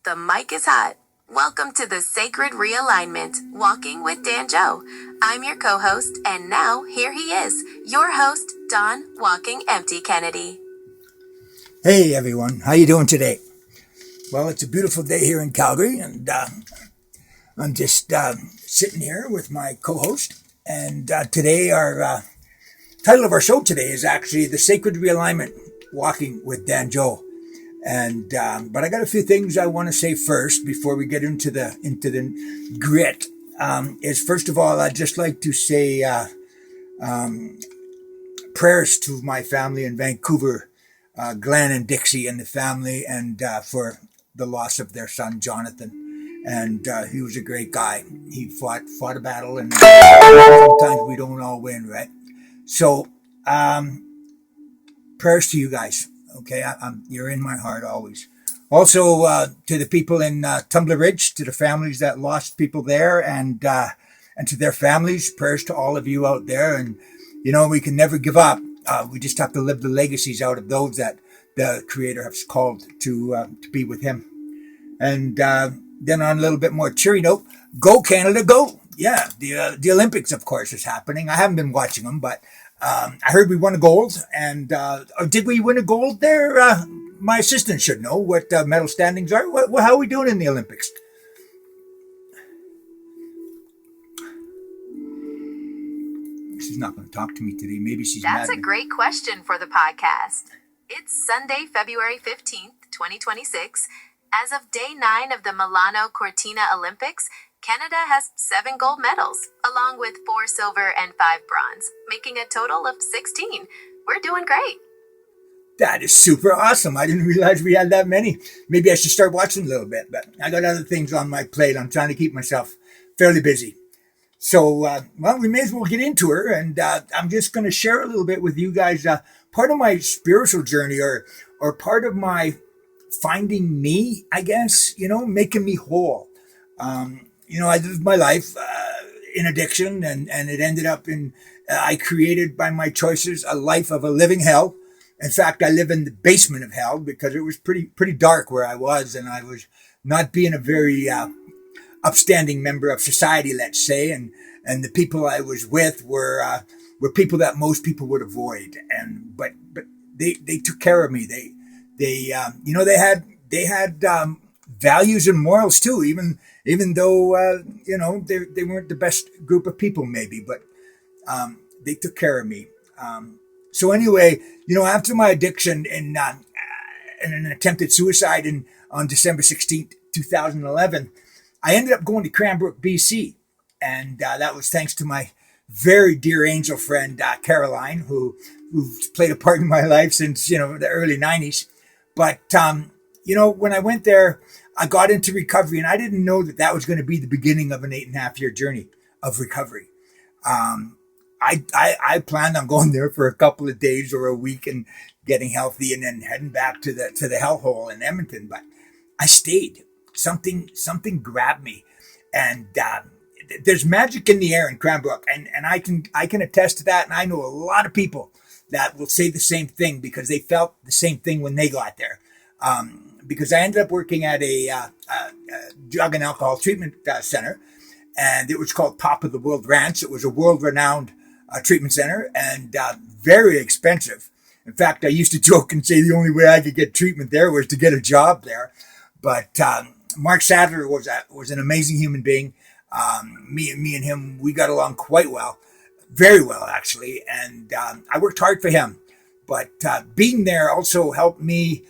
The mic is hot. Welcome to the Sacred Realignment, Walking with Dan Joe. I'm your co-host, and now here he is, your host, Don Walking Empty Kennedy. Hey everyone, how you doing today? Well, it's a beautiful day here in Calgary, and I'm just sitting here with my co-host. And today, our title of our show today is actually the Sacred Realignment, Walking with Dan Joe. And but I got a few things I want to say first before we get into the grit. Is first of all, I'd just like to say prayers to my family in Vancouver, Glenn and Dixie and the family, and for the loss of their son Jonathan. And he was a great guy. He fought a battle, and sometimes we don't all win, right? So prayers to you guys. Okay, you're in my heart always. Also, to the people in Tumbler Ridge, to the families that lost people there, and to their families, prayers to all of you out there. And you know, we can never give up. We just have to live the legacies out of those that the Creator has called to be with Him. And then on a little bit more cheery note, go Canada, go! Yeah, the Olympics, of course, is happening. I haven't been watching them, but I heard we won a gold. And did we win a gold there? My assistant should know what medal standings are. How are we doing in the Olympics? She's not going to talk to me today. Maybe she's mad. That's a great question for the podcast. It's Sunday, February 15th, 2026. As of day 9 of the Milano Cortina Olympics, Canada has 7 gold medals, along with 4 silver and 5 bronze, making a total of 16. We're doing great. That is super awesome. I didn't realize we had that many. Maybe I should start watching a little bit, but I got other things on my plate. I'm trying to keep myself fairly busy. So, well, we may as well get into her, and I'm just going to share a little bit with you guys. Part of my spiritual journey, or part of my finding me, I guess, you know, making me whole. You know, I lived my life in addiction, and it ended up in, I created by my choices a life of a living hell. In fact, I live in the basement of hell because it was pretty dark where I was, and I was not being a very upstanding member of society, let's say, and the people I was with were people that most people would avoid, but they took care of me. They you know, they had values and morals too, even though you know, they weren't the best group of people maybe, but they took care of me. So anyway, you know, after my addiction and an attempted suicide on December 16th, 2011, I ended up going to Cranbrook, BC. And that was thanks to my very dear angel friend, Caroline, who's played a part in my life since, you know, the early 90s. But, you know, when I went there, I got into recovery, and I didn't know that was going to be the beginning of an 8.5-year journey of recovery. I planned on going there for a couple of days or a week and getting healthy and then heading back to the hellhole in Edmonton. But I stayed. Something grabbed me, and there's magic in the air in Cranbrook, and I can attest to that. And I know a lot of people that will say the same thing because they felt the same thing when they got there. Because I ended up working at a drug and alcohol treatment center, and it was called Top of the World Ranch. It was a world-renowned treatment center, and very expensive. In fact, I used to joke and say the only way I could get treatment there was to get a job there. But Mark Sadler was an amazing human being. Me and him, we got along quite well, very well actually, and I worked hard for him. But being there also helped me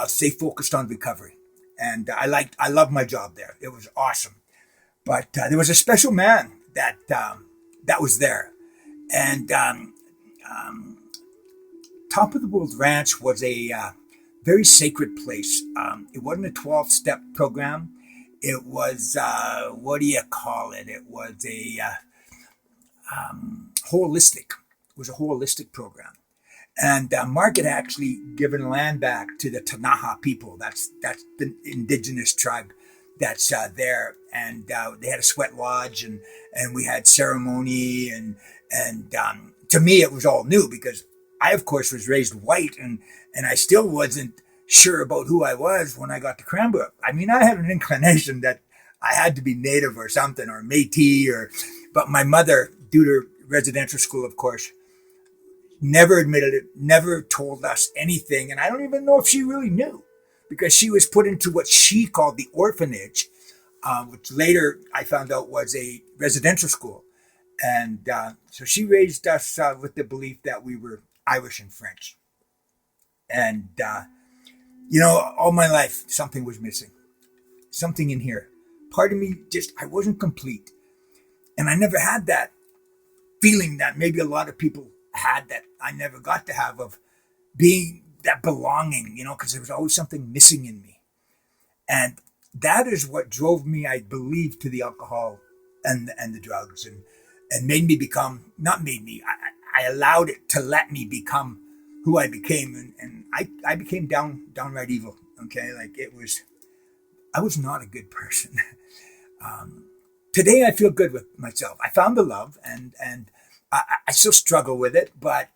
stay focused on recovery, and I loved my job there. It was awesome. But there was a special man that was there, and Top of the World Ranch was a very sacred place. It wasn't a 12-step program. It was, what do you call it? It was a holistic. It was a holistic program. And Mark had actually given land back to the Ktunaxa people. That's the Indigenous tribe that's there. And they had a sweat lodge, and we had ceremony. And to me, it was all new because I, of course, was raised white, and I still wasn't sure about who I was when I got to Cranbrook. I mean, I had an inclination that I had to be Native or something, or Métis, but my mother, due to residential school, of course, never admitted it, never told us anything. And I don't even know if she really knew, because she was put into what she called the orphanage, which later I found out was a residential school. And so she raised us with the belief that we were Irish and French. And, all my life, something was missing. Something in here. Part of me I wasn't complete. And I never had that feeling that maybe a lot of people had, that I never got to have, of being that belonging, because there was always something missing in me. And that is what drove me, I believe, to the alcohol and the drugs, and made me become, not made me, I allowed it to let me become who I became. And I became downright evil. Okay. Like I was not a good person. Today I feel good with myself. I found the love, and I still struggle with it, but,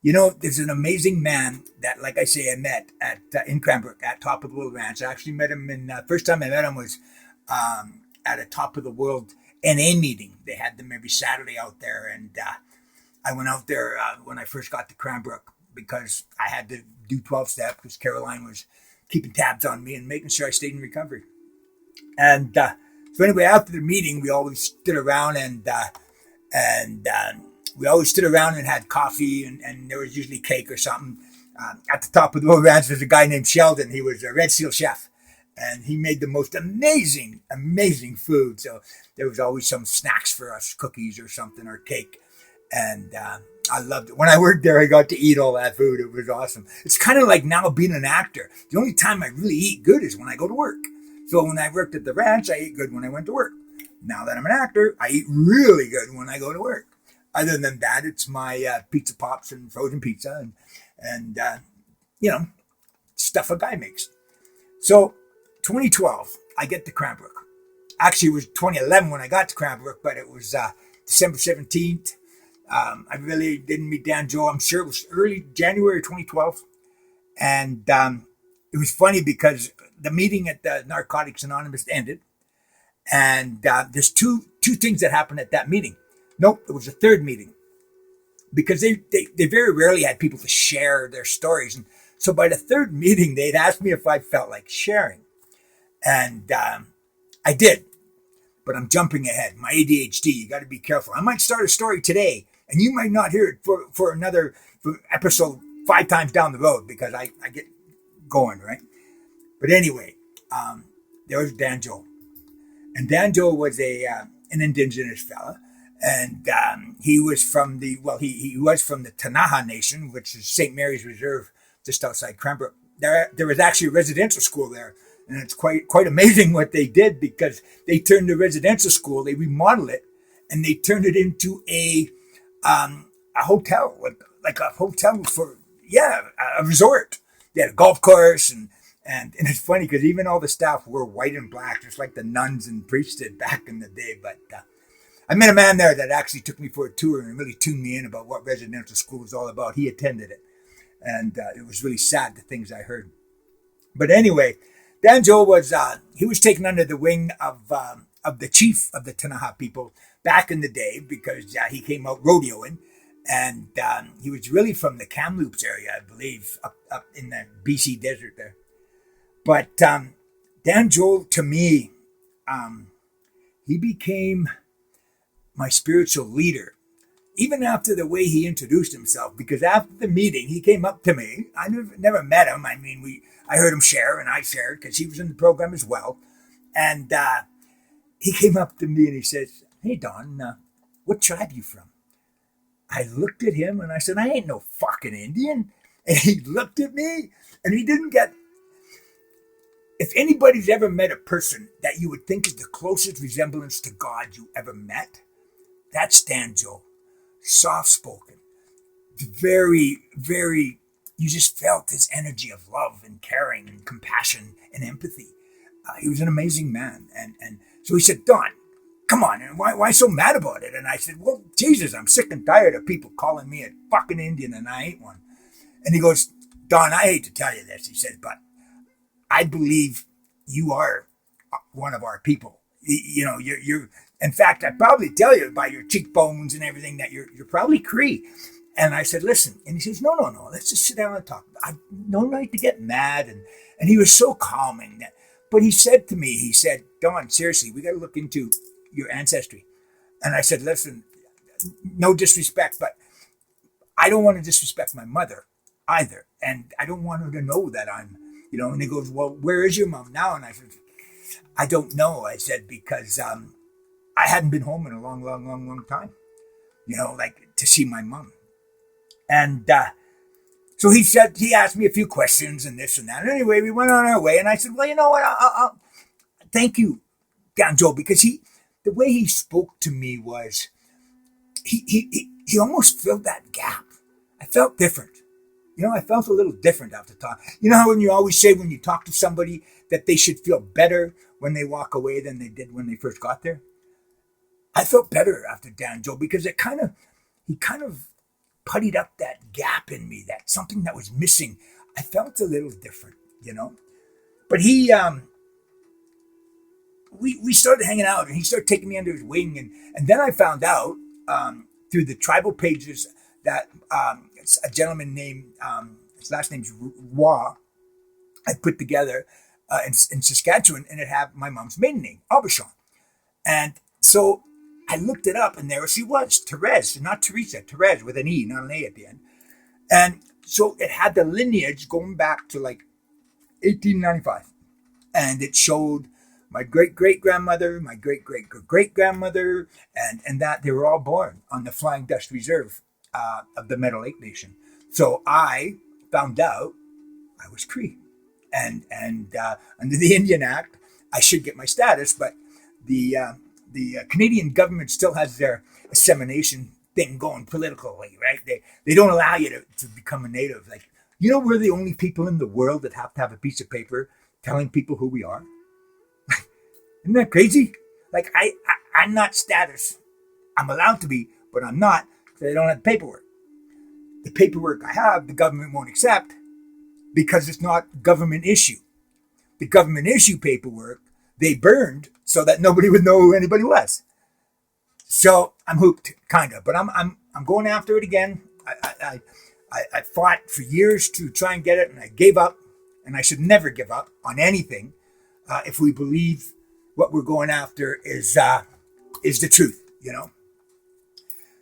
there's an amazing man that, like I say, I met in Cranbrook at Top of the World Ranch. I actually met him first time I met him was at a Top of the World NA meeting. They had them every Saturday out there, and I went out there when I first got to Cranbrook, because I had to do 12-step, because Caroline was keeping tabs on me and making sure I stayed in recovery. And so anyway, after the meeting, we always stood around and we always stood around and had coffee, and there was usually cake or something. At the Top of the World Ranch, there's a guy named Sheldon. He was a Red Seal chef, and he made the most amazing, amazing food. So there was always some snacks for us, cookies or something, or cake. And I loved it. When I worked there, I got to eat all that food. It was awesome. It's kind of like now being an actor. The only time I really eat good is when I go to work. So when I worked at the ranch, I ate good when I went to work. Now that I'm an actor, I eat really good when I go to work. Other than that, it's my pizza pops and frozen pizza and stuff a guy makes. So 2012, I get to Cranbrook. Actually, it was 2011 when I got to Cranbrook, but it was December 17th. I really didn't meet Dan Joe. I'm sure it was early January 2012. And it was funny because the meeting at the Narcotics Anonymous ended. And there's two things that happened at that meeting. Nope, it was a third meeting. Because they very rarely had people to share their stories. And so by the third meeting, they'd asked me if I felt like sharing. And I did. But I'm jumping ahead. My ADHD, you got to be careful. I might start a story today, and you might not hear it for another episode 5 times down the road, because I get going, right? But anyway, there was Dan Joe. And Dan Joe was an Indigenous fella. And he was from he was from the Ktunaxa Nation, which is St. Mary's Reserve, just outside Cranbrook. There was actually a residential school there. And it's quite amazing what they did, because they turned the residential school, they remodeled it, and they turned it into a hotel, like a hotel a resort. They had a golf course, and it's funny because even all the staff were white and black, just like the nuns and priests did back in the day. But I met a man there that actually took me for a tour and really tuned me in about what residential school was all about. He attended it, and it was really sad, the things I heard. But anyway, Dan Joe was taken under the wing of the chief of the Ktunaxa people back in the day, because he came out rodeoing, and he was really from the Kamloops area, I believe, up in the BC desert there. But Dan Joe, to me, he became my spiritual leader, even after the way he introduced himself, because after the meeting, he came up to me. I never met him. I mean, I heard him share, and I shared because he was in the program as well. And he came up to me and he says, "Hey, Don, what tribe you from?" I looked at him and I said, "I ain't no fucking Indian." And he looked at me and he didn't get... If anybody's ever met a person that you would think is the closest resemblance to God you ever met, that's Dan Joe. Soft-spoken. Very, very... You just felt his energy of love and caring and compassion and empathy. He was an amazing man. And so he said, "Don, come on, and why so mad about it?" And I said, "Well, Jesus, I'm sick and tired of people calling me a fucking Indian and I ain't one." And he goes, Don, I hate to tell you this, he said, but I believe you are one of our people. You know, you're. In fact, I'd probably tell you by your cheekbones and everything that you're probably Cree. And I said, listen. And he says, no. Let's just sit down and talk. I no right to get mad. And he was so calming. But he said to me, he said, Don, seriously, we got to look into your ancestry. And I said, listen, no disrespect, but I don't want to disrespect my mother either. And I don't want her to know that I'm, you know, and he goes, well, where is your mom now? And I said, I don't know. I said, because I hadn't been home in a long time, you know, like to see my mom. And so he asked me a few questions and this and that. And anyway, we went on our way. And I said, well, you know what? I'll thank you, Dan Joe, because the way he spoke to me was, he almost filled that gap. I felt different. You know, I felt a little different after talking. You know how when you always say when you talk to somebody that they should feel better when they walk away than they did when they first got there? I felt better after Dan Joe because he kind of puttied up that gap in me, that something that was missing. I felt a little different, you know. But we started hanging out, and he started taking me under his wing, and then I found out through the tribal pages that it's a gentleman named his last name's Wa. I put together in Saskatchewan, and it had my mom's maiden name, Aubuchon. And so I looked it up, and there she was, Therese, not Teresa, Therese with an E, not an A at the end. And so it had the lineage going back to like 1895. And it showed my great-great-grandmother, my great-great-great-grandmother, and that they were all born on the Flying Dutch Reserve of the Meadow Lake Nation. So I found out I was Cree. And under the Indian Act, I should get my status, but the Canadian government still has their assimilation thing going politically, right? They don't allow you to become a native. Like, you know, we're the only people in the world that have to have a piece of paper telling people who we are. Isn't that crazy? Like, I'm not status. I'm allowed to be, but I'm not because I don't have paperwork. The paperwork I have, the government won't accept because it's not government issue. The government issue paperwork they burned so that nobody would know who anybody was. So I'm hooked, kind of, but I'm going after it again. I fought for years to try and get it, and I gave up. And I should never give up on anything if we believe what we're going after is the truth, you know.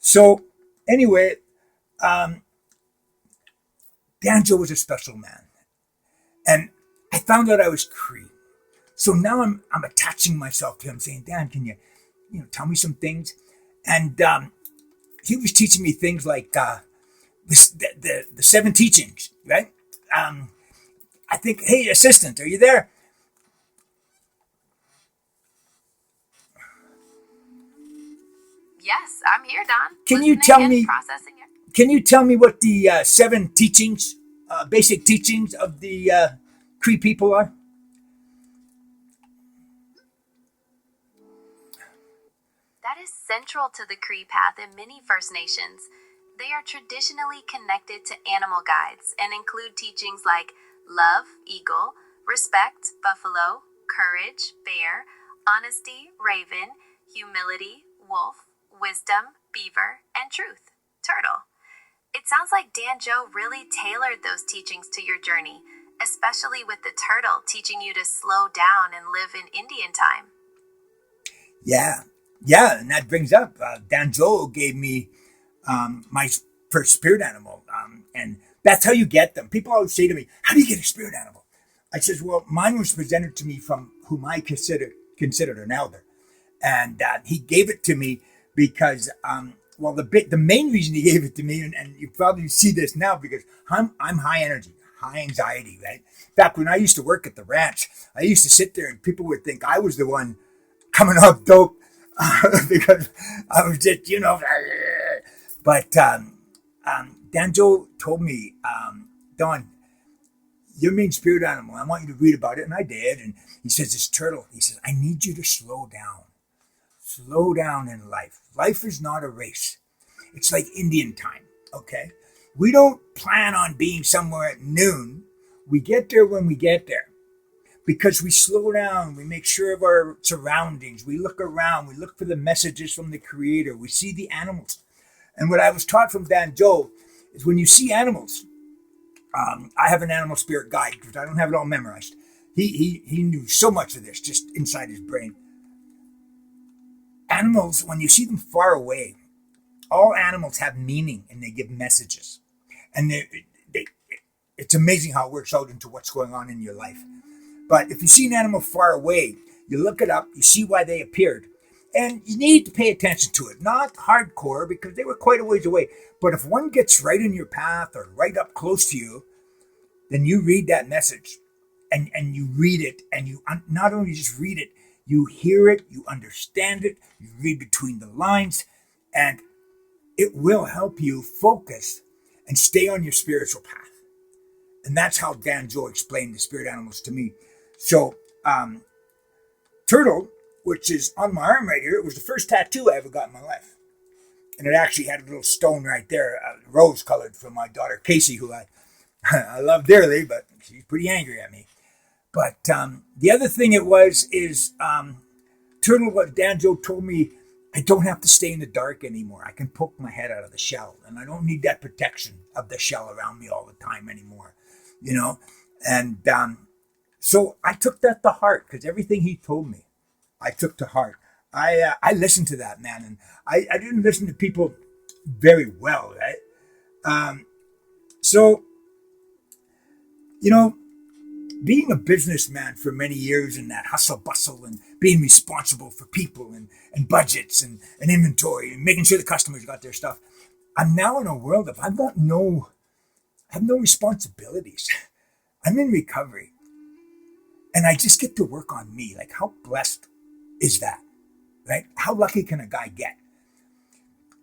So anyway, Danjo was a special man, and I found out I was Cree. So now I'm attaching myself to him, saying, Dan, can you tell me some things? And he was teaching me things like the 7 teachings, right? I think, hey, assistant, are you there? Yes, I'm here, Don. Can you tell me what the 7 teachings, basic teachings of the Cree people are? That is central to the Cree path in many First Nations. They are traditionally connected to animal guides and include teachings like love, eagle, respect, buffalo, courage, bear, honesty, raven, humility, wolf, wisdom, beaver, and truth, turtle. It sounds like Dan Joe really tailored those teachings to your journey, especially with the turtle teaching you to slow down and live in Indian time. Yeah, and that brings up Dan Joe gave me my first spirit animal, and that's how you get them. People always say to me, "How do you get a spirit animal?" I says, "Well, mine was presented to me from whom I considered an elder, and he gave it to me because, well, the main reason he gave it to me, and you probably see this now because I'm high energy, high anxiety, right? In fact, when I used to work at the ranch, I used to sit there and people would think I was the one coming off dope because I was just, but Danjo told me, Don, your main spirit animal, I want you to read about it. And I did. And he says, this turtle, he says, I need you to slow down. Slow down in life. Life is not a race. It's like Indian time, okay? We don't plan on being somewhere at noon. We get there when we get there because we slow down. We make sure of our surroundings. We look around. We look for the messages from the Creator. We see the animals. And what I was taught from Dan Joe is when you see animals, I have an animal spirit guide because I don't have it all memorized. He knew so much of this just inside his brain. Animals, when you see them far away, all animals have meaning and they give messages. And it's amazing how it works out into what's going on in your life. But if you see an animal far away, you look it up, you see why they appeared. And you need to pay attention to it. Not hardcore because they were quite a ways away. But if one gets right in your path or right up close to you, then you read that message and you read it. And you not only just read it, you hear it, you understand it, you read between the lines, and it will help you focus and stay on your spiritual path. And that's how Dan Joe explained the spirit animals to me. So, turtle, which is on my arm right here, it was the first tattoo I ever got in my life. And it actually had a little stone right there, rose colored, from my daughter Casey, who I love dearly, but she's pretty angry at me. But the other thing is turtle, what Dan Joe told me, I don't have to stay in the dark anymore. I can poke my head out of the shell, and I don't need that protection of the shell around me all the time anymore, you know? And so I took that to heart because everything he told me, I took to heart. I listened to that, man, and I didn't listen to people very well, right? So, you know, being a businessman for many years in that hustle bustle and being responsible for people and budgets and inventory and making sure the customers got their stuff, I'm now in a world of I have no responsibilities. I'm in recovery. And I just get to work on me. Like, how blessed is that? Right? How lucky can a guy get?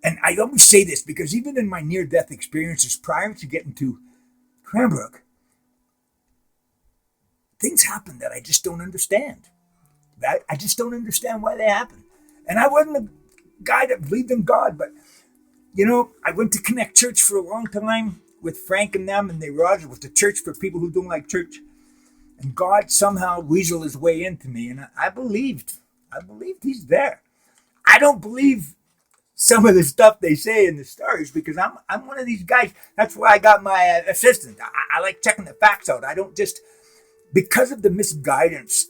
And I always say this because even in my near-death experiences prior to getting to Cranbrook, things happen that I just don't understand. Right? I just don't understand why they happen. And I wasn't a guy that believed in God, but, you know, I went to Connect Church for a long time with Frank and them, and it was the church for people who don't like church. And God somehow weaseled his way into me, and I believed he's there. I don't believe some of the stuff they say in the stories because I'm one of these guys. That's why I got my assistant. I like checking the facts out. I don't just, because of the misguidance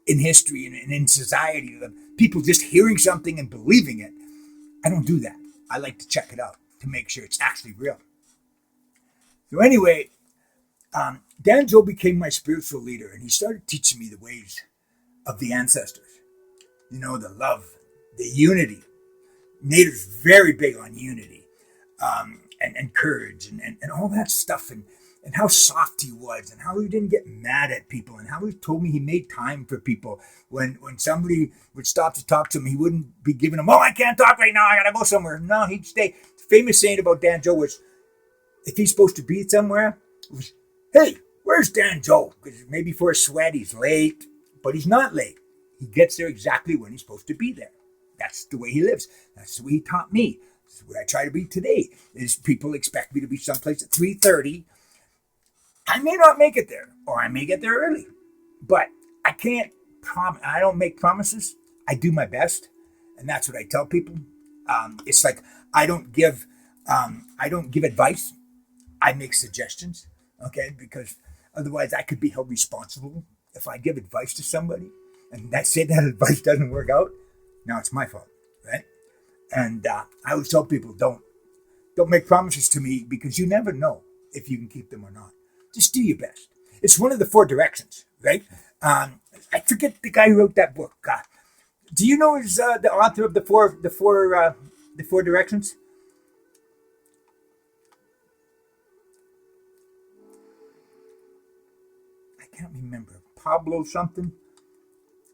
in history and in society, people just hearing something and believing it, I don't do that. I like to check it out to make sure it's actually real. So anyway, Dan Joe became my spiritual leader, and he started teaching me the ways of the ancestors. You know, the love, the unity. Natives very big on unity, and courage and all that stuff, and how soft he was, and how he didn't get mad at people, and how he told me he made time for people. When somebody would stop to talk to him, he wouldn't be giving them, I can't talk right now, I gotta go somewhere. No, he'd stay. The famous saying about Dan Joe was, if he's supposed to be somewhere, it was, hey, where's Dan Joe? Because maybe for a sweat he's late, but he's not late. He gets there exactly when he's supposed to be there. That's the way he lives. That's the way he taught me. That's the way I try to be today. Is people expect me to be someplace at 3:30. I may not make it there, or I may get there early, but I can't promise. I don't make promises. I do my best, and that's what I tell people. It's like I don't give advice. I make suggestions, okay? Because otherwise, I could be held responsible if I give advice to somebody, and that advice doesn't work out. Now it's my fault, right? And I always tell people, don't make promises to me because you never know if you can keep them or not. Just do your best. It's one of the 4 directions, right? I forget the guy who wrote that book. Do you know is the author of the four directions? I can't remember. Pablo something.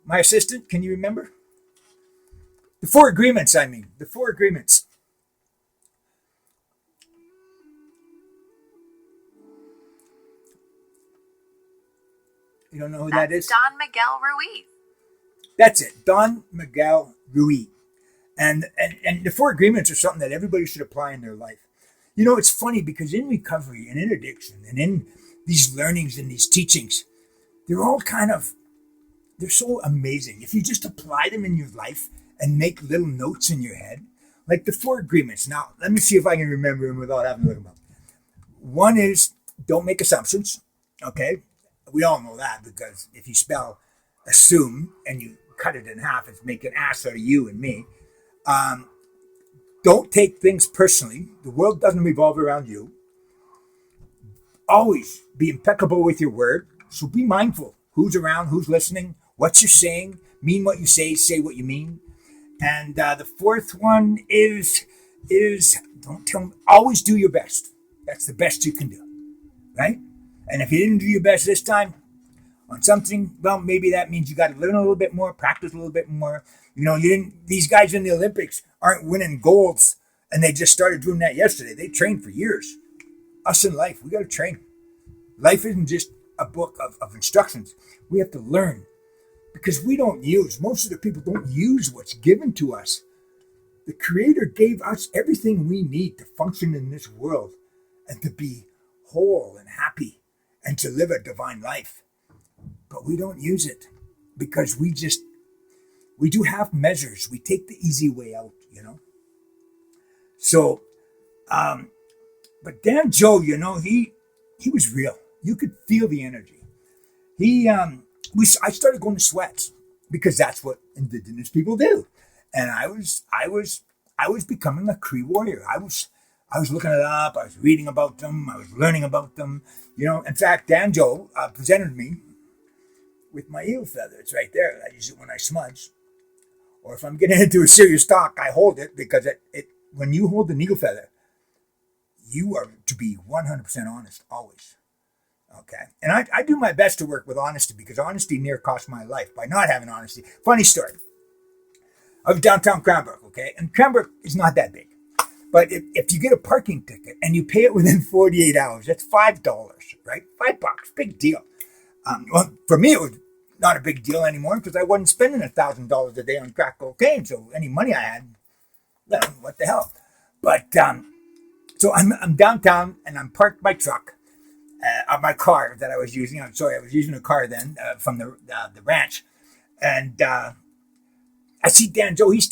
My assistant, can you remember? The 4 agreements, the 4 agreements. You don't know who that is? Don Miguel Ruiz. That's it, Don Miguel Ruiz. And the 4 agreements are something that everybody should apply in their life. It's funny because in recovery and in addiction and in these learnings and these teachings, they're all they're so amazing. If you just apply them in your life and make little notes in your head, like the 4 agreements. Now, let me see if I can remember them without having to look them up. One is don't make assumptions. Okay. We all know that because if you spell assume and you cut it in half, it's make an ass out of you and me. Don't take things personally. The world doesn't revolve around you. Always be impeccable with your word. So be mindful who's around, who's listening, what you're saying, mean what you say what you mean. And the 4th one is don't tell them, always do your best. That's the best you can do, right? And if you didn't do your best this time on something, well, maybe that means you got to learn a little bit more, practice a little bit more. These guys in the Olympics aren't winning golds and they just started doing that yesterday. They trained for years. Us in life, we got to train. Life isn't just a book of instructions. We have to learn because most of the people don't use what's given to us. The Creator gave us everything we need to function in this world and to be whole and happy and to live a divine life. But we don't use it because we do half measures. We take the easy way out, So, but Dan Joe, he was real. You could feel the energy. I started going to sweats because that's what Indigenous people do. And I was becoming a Cree warrior. I was looking it up. I was reading about them. I was learning about them. In fact, Dan Joe presented me with my eel feather. It's right there. I use it when I smudge. Or if I'm getting into a serious talk, I hold it because when you hold an eagle feather, you are to be 100% honest always. Okay. And I do my best to work with honesty because honesty near cost my life by not having honesty. Funny story. I was downtown Cranbrook, okay? And Cranbrook is not that big. But if you get a parking ticket and you pay it within 48 hours, that's $5, right? $5, big deal. Well, for me, it was not a big deal anymore because I wasn't spending $1,000 a day on crack cocaine. So any money I had, well, what the hell? But so I'm downtown and I'm parked my truck, my car that I was using. I'm sorry, I was using a car then from the ranch, and I see Dan Joe. He's